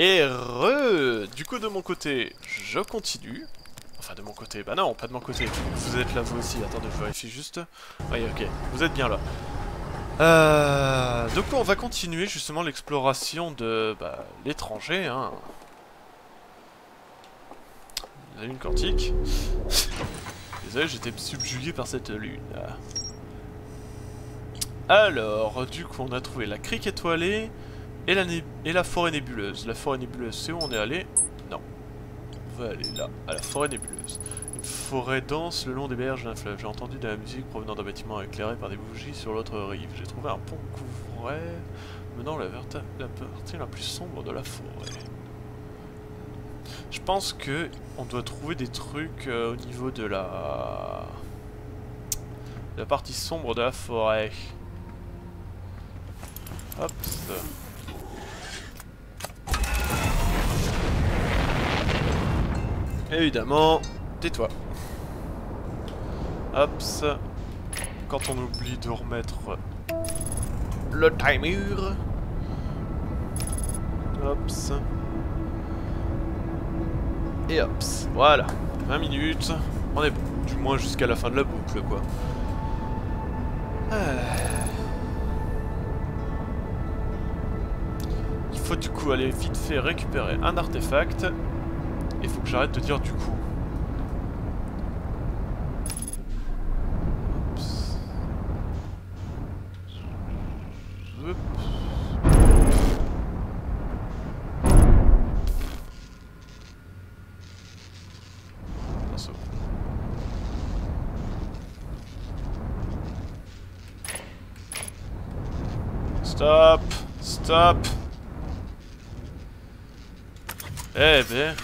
Et du coup de mon côté, je continue. Enfin de mon côté, bah non, pas de mon côté. Vous êtes là vous aussi, attendez, je vérifie juste. Oui, ok, vous êtes bien là. Du coup on va continuer justement l'exploration de l'étranger, hein. La lune quantique. Désolé, j'étais subjugué par cette lune. Alors, du coup on a trouvé la crique étoilée. Et la forêt nébuleuse. La forêt nébuleuse, c'est où on est allé? Non. On va aller là, à la forêt nébuleuse. Une forêt dense le long des berges d'un fleuve. J'ai entendu de la musique provenant d'un bâtiment éclairé par des bougies sur l'autre rive. J'ai trouvé un pont couvret menant la partie la plus sombre de la forêt. Je pense que on doit trouver des trucs au niveau de la partie sombre de la forêt. Hop. Évidemment, tais-toi. Hops. Quand on oublie de remettre le timer. Hops. Et hops. Voilà. 20 minutes. On est bon. Du moins jusqu'à la fin de la boucle, quoi. Il faut du coup aller vite fait récupérer un artefact. Il faut que j'arrête de dire du coup. Stop! Stop! Eh ben...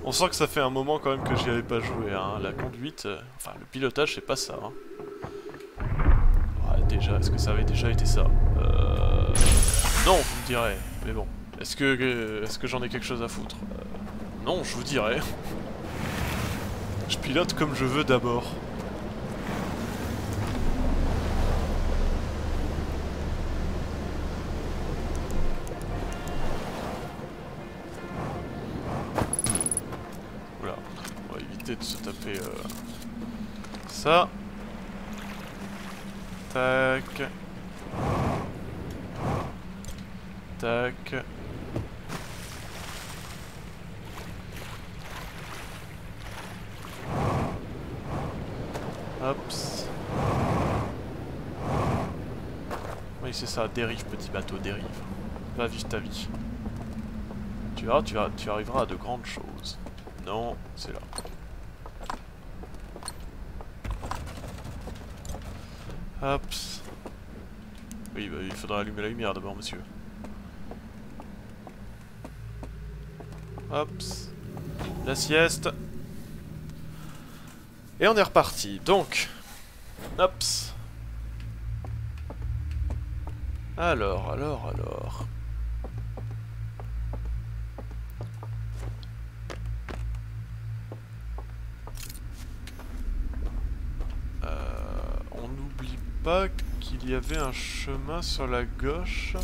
On sent que ça fait un moment quand même que j'y avais pas joué, hein. La conduite... Enfin, le pilotage, c'est pas ça, hein. Ouais, déjà, est-ce que ça avait déjà été ça? Non, vous me direz. Mais bon. Est-ce que j'en ai quelque chose à foutre? Non, je vous dirai. Je pilote comme je veux d'abord. Oula, on va éviter de se taper ça. Tac. Tac. Hops. Oui, c'est ça, dérive, petit bateau, dérive. Va vivre ta vie. Tu verras, tu arriveras à de grandes choses. Non, c'est là. Hops. Oui, bah, il faudra allumer la lumière d'abord, monsieur. Hops. La sieste. Et on est reparti. Donc. Hops. Alors. On n'oublie pas qu'il y avait un chemin sur la gauche.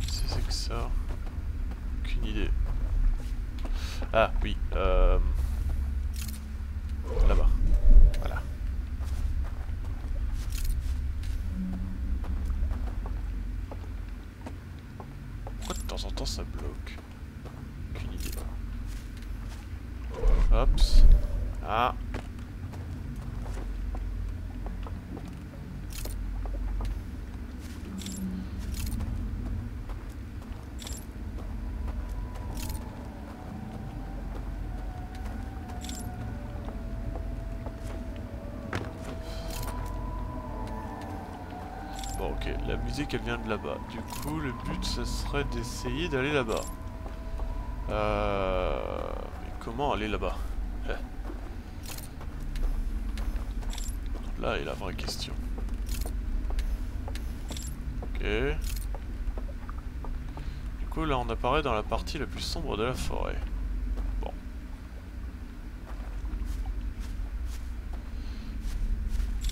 C'est que ça. Aucune idée. Ah oui, là-bas. Voilà. Pourquoi de temps en temps ça bloque? Aucune idée. Hops. Ah. Bon, ok, la musique elle vient de là-bas. Du coup, le but ce serait d'essayer d'aller là-bas. Mais comment aller là-bas? Là est la vraie question. Ok. Du coup là on apparaît dans la partie la plus sombre de la forêt. Bon.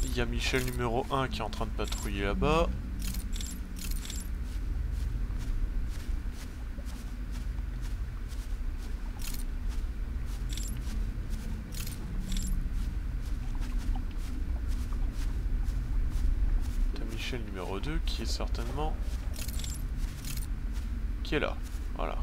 Il y a Michel numéro 1 qui est en train de patrouiller là-bas. Michel numéro 2 qui est certainement... qui est là, voilà.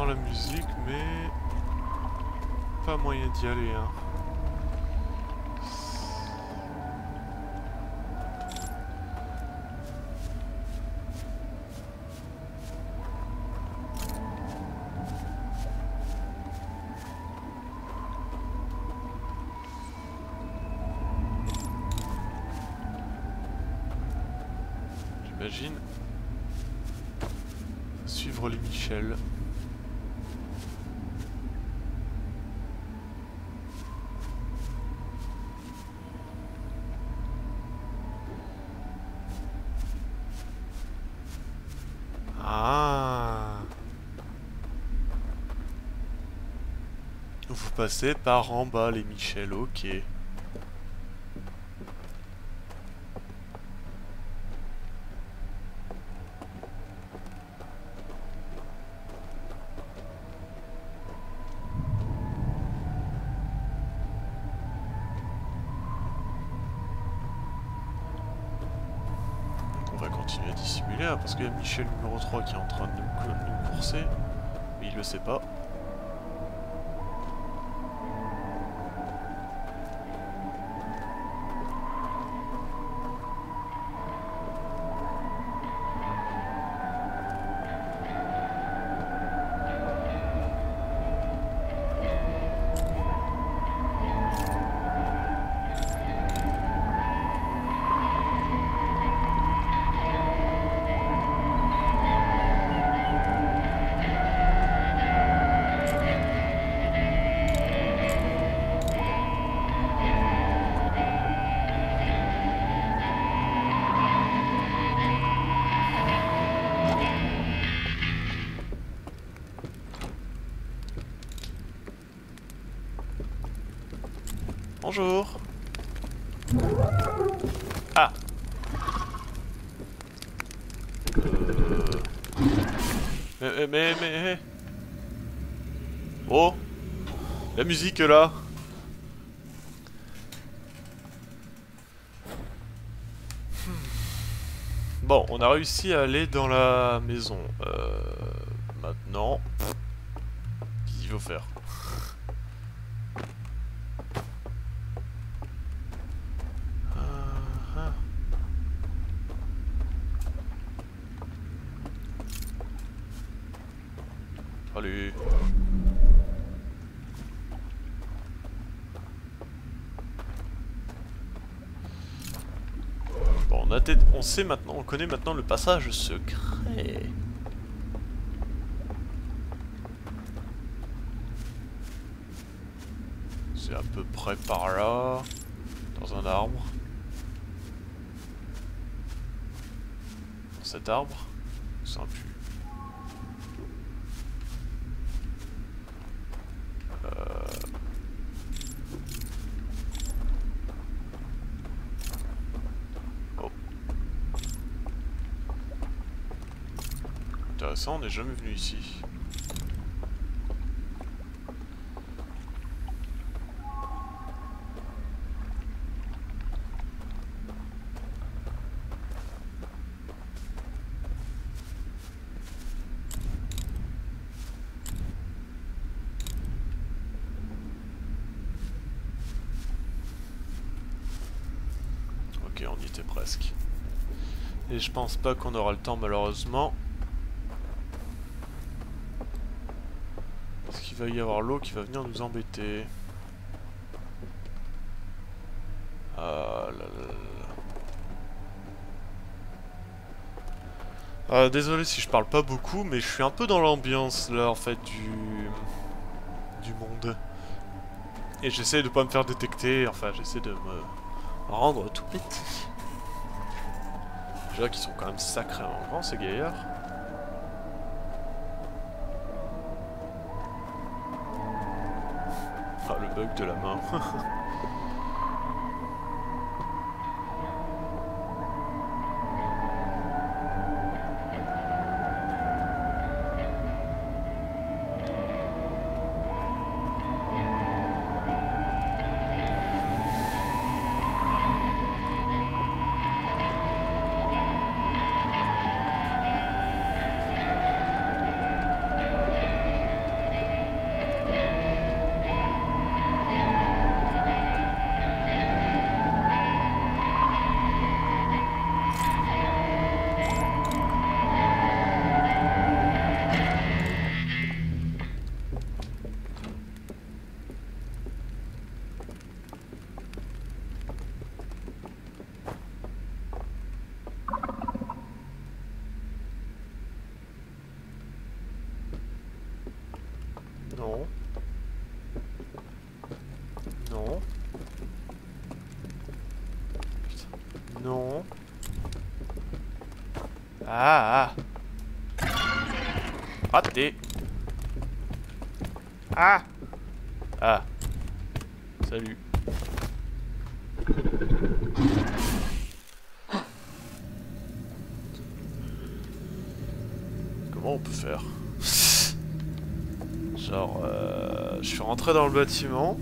La musique, mais pas moyen d'y aller, hein. J'imagine suivre les Michel. Vous passez par en bas les Michel, ok. On va continuer à dissimuler hein, parce qu'il y a Michel numéro 3 qui est en train de nous courser, mais il le sait pas. Bonjour. Ah. Mais... Oh. La musique là. Bon, on a réussi à aller dans la maison. Maintenant... Qu'est-ce qu'il faut faire ? Allez. Bon, on sait maintenant, on connaît maintenant le passage secret. C'est à peu près par là, dans un arbre. Dans cet arbre, c'est un pu. Intéressant, on n'est jamais venu ici. Ok, on y était presque. Et je pense pas qu'on aura le temps malheureusement. Parce qu'il va y avoir l'eau qui va venir nous embêter. Ah là là là. Ah, désolé si je parle pas beaucoup, mais je suis un peu dans l'ambiance là en fait du monde. Et j'essaie de pas me faire détecter, enfin j'essaie de me rendre tout petit. Déjà qu'ils sont quand même sacrément grands ces gaillards. Ah le bug de la main. Non. Non. Putain. Non. Ah, ah. Raté. Ah. Ah. Salut. Comment on peut faire? Genre, je suis rentré dans le bâtiment.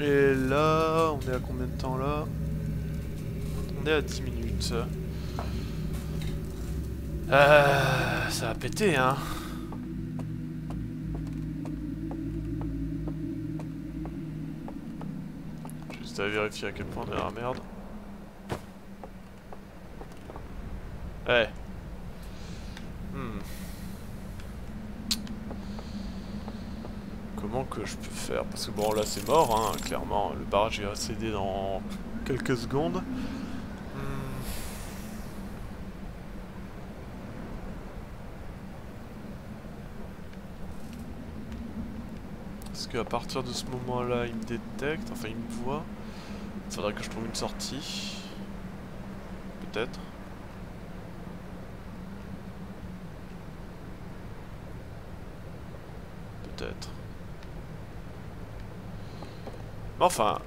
Et là, on est à combien de temps là? On est à 10 minutes. Ça a pété, hein. Juste à vérifier à quel point on est dans la merde. Ouais. Comment que je peux faire? Parce que bon là c'est mort, hein, clairement. Le barrage va céder dans quelques secondes. Parce qu'à partir de ce moment-là, il me détecte, enfin il me voit. Il faudrait que je trouve une sortie. Peut-être. Peut-être. Enfin,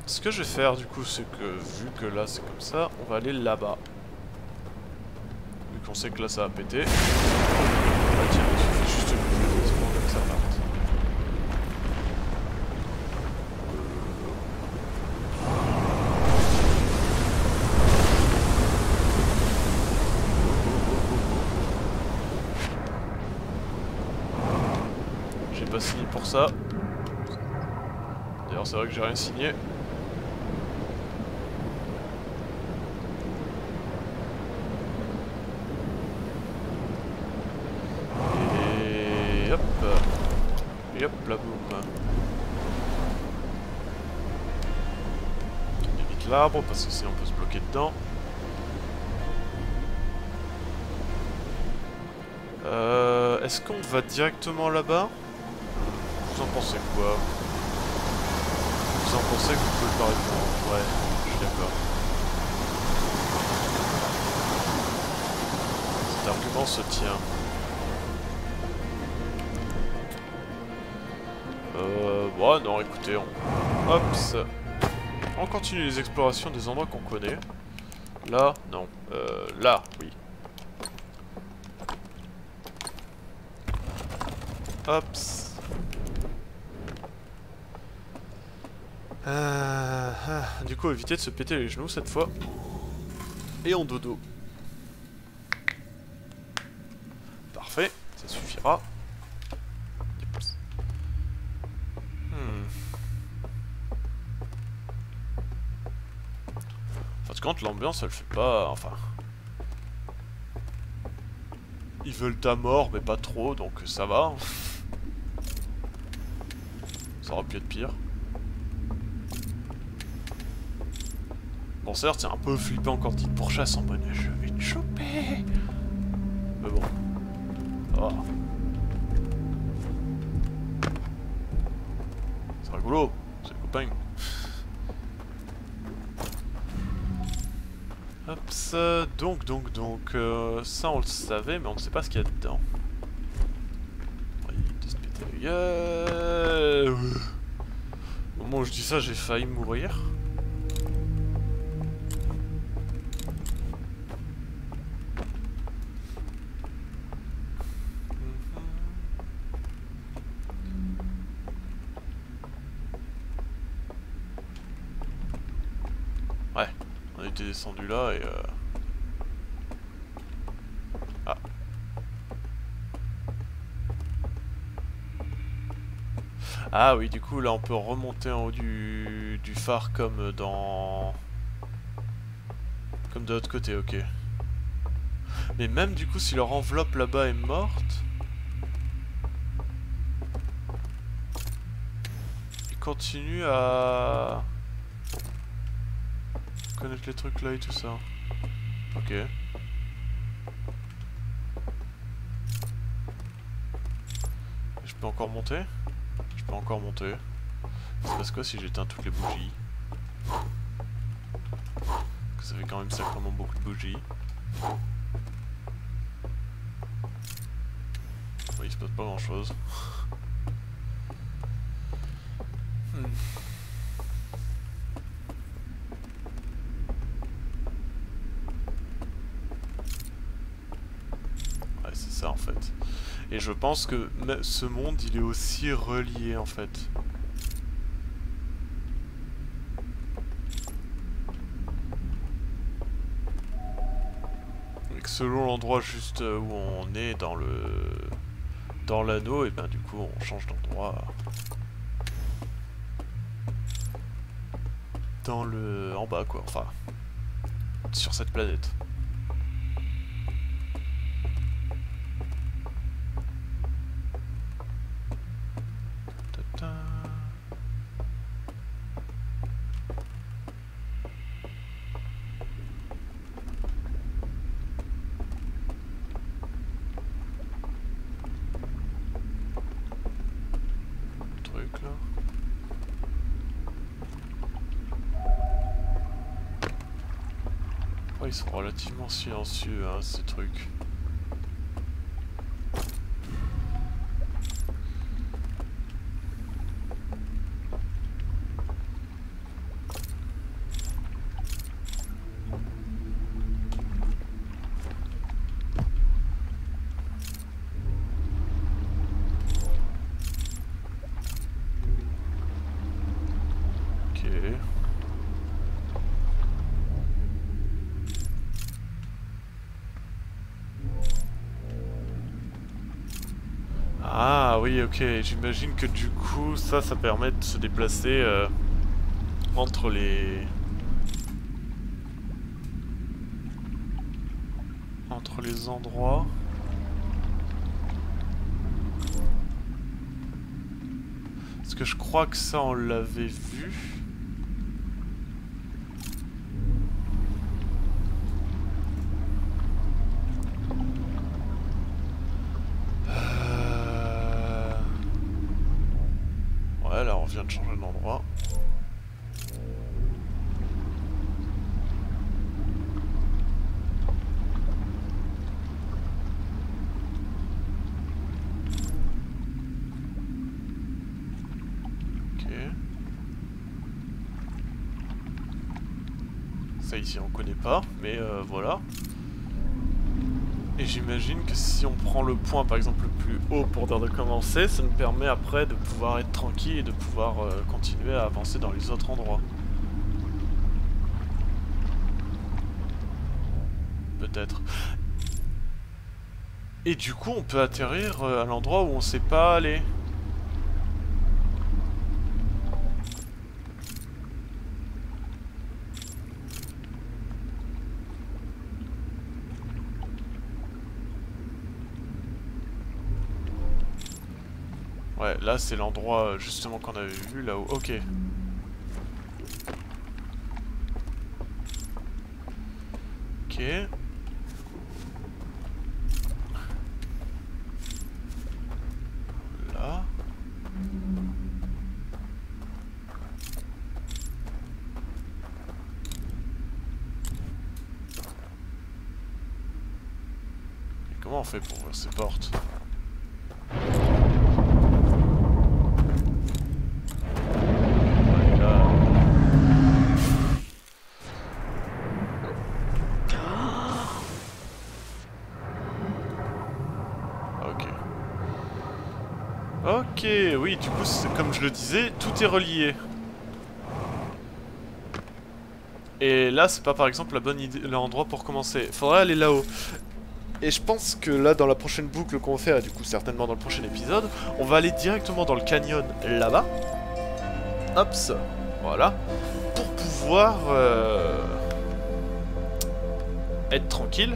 ce que je vais faire du coup, c'est que vu que là c'est comme ça, on va aller là-bas. Vu qu'on sait que là ça va péter. Ah tiens, il suffit juste de bouger 2 secondes que ça parte. J'ai pas signé pour ça. D'ailleurs c'est vrai que j'ai rien signé. Et hop. Et hop là boum. On évite l'arbre parce que sinon on peut se bloquer dedans. Est-ce qu'on va directement là-bas? Vous en pensez quoi? Vous en pensez que vous pouvez pas répondre? Ouais, je suis d'accord. Cet argument se tient. Bon, non, écoutez, on continue les explorations des endroits qu'on connaît. Là, non. Là, oui. Hops. Du coup, éviter de se péter les genoux cette fois. Et en dodo. Parfait, ça suffira. contre, l'ambiance, elle fait pas... Enfin... Ils veulent ta mort, mais pas trop, donc ça va. Ça aurait pu être pire. Bon, certes, c'est un peu flippant quand il te pourchasse en mode « Je vais te choper !» Mais bon. Oh. C'est rigolo, c'est le copain. Hop, ça, donc, ça on le savait, mais on ne sait pas ce qu'il y a dedans. Il de se péter la gueule. Au moment où je dis ça, j'ai failli mourir. Ouais, on était descendu là et Ah. Ah oui, du coup là on peut remonter en haut du phare comme dans... Comme de l'autre côté, ok. Mais même du coup si leur enveloppe là-bas est morte... Ils continuent à... connaître les trucs là et tout ça. Ok. Je peux encore monter? Je peux encore monter. Ça se passe quoi si j'éteins toutes les bougies? Parce que ça fait quand même sacrément beaucoup de bougies. Oui, il se passe pas grand chose. Ouais, c'est ça en fait. Et je pense que ce monde, il est aussi relié en fait. Et que selon l'endroit juste où on est dans l'anneau, et ben du coup on change d'endroit. En bas quoi, enfin sur cette planète. Truc là. Oh, ils sont relativement silencieux hein, ces trucs. Ah oui, ok, j'imagine que du coup, ça permet de se déplacer entre les... endroits. Parce que je crois que ça, on l'avait vu. Ouais, là, on vient de changer d'endroit. Ça ici on connaît pas, mais voilà. Et j'imagine que si on prend le point par exemple le plus haut pour dire de commencer, ça nous permet après de pouvoir être tranquille et de pouvoir continuer à avancer dans les autres endroits. Peut-être. Et du coup on peut atterrir à l'endroit où on sait pas aller. Ouais, là c'est l'endroit justement qu'on avait vu là-haut. Ok. Ok. Là. Et comment on fait pour ouvrir ces portes? Ok, oui, du coup, comme je le disais, tout est relié. Et là, c'est pas par exemple la bonne idée, l'endroit pour commencer. Faudrait aller là-haut. Et je pense que là, dans la prochaine boucle qu'on va faire, et du coup certainement dans le prochain épisode, on va aller directement dans le canyon là-bas. Hops, voilà. Pour pouvoir être tranquille.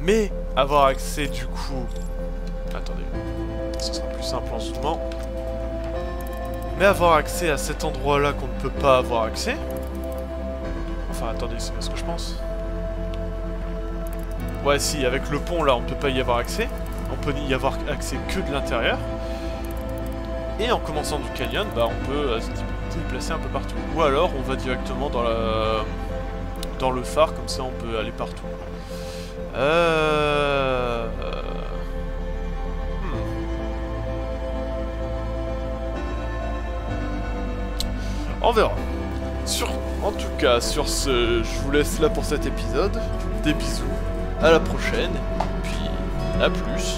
Mais avoir accès du coup... Attendez. Ce sera plus simple en zoomant. Mais avoir accès à cet endroit-là qu'on ne peut pas avoir accès. Enfin, attendez, c'est bien ce que je pense. Ouais, si, avec le pont, là, on ne peut pas y avoir accès. On peut y avoir accès que de l'intérieur. Et en commençant du canyon, bah, on peut se déplacer un peu partout. Ou alors, on va directement dans le phare, comme ça, on peut aller partout. On verra. En tout cas, sur ce, je vous laisse là pour cet épisode. Des bisous, à la prochaine, puis à plus.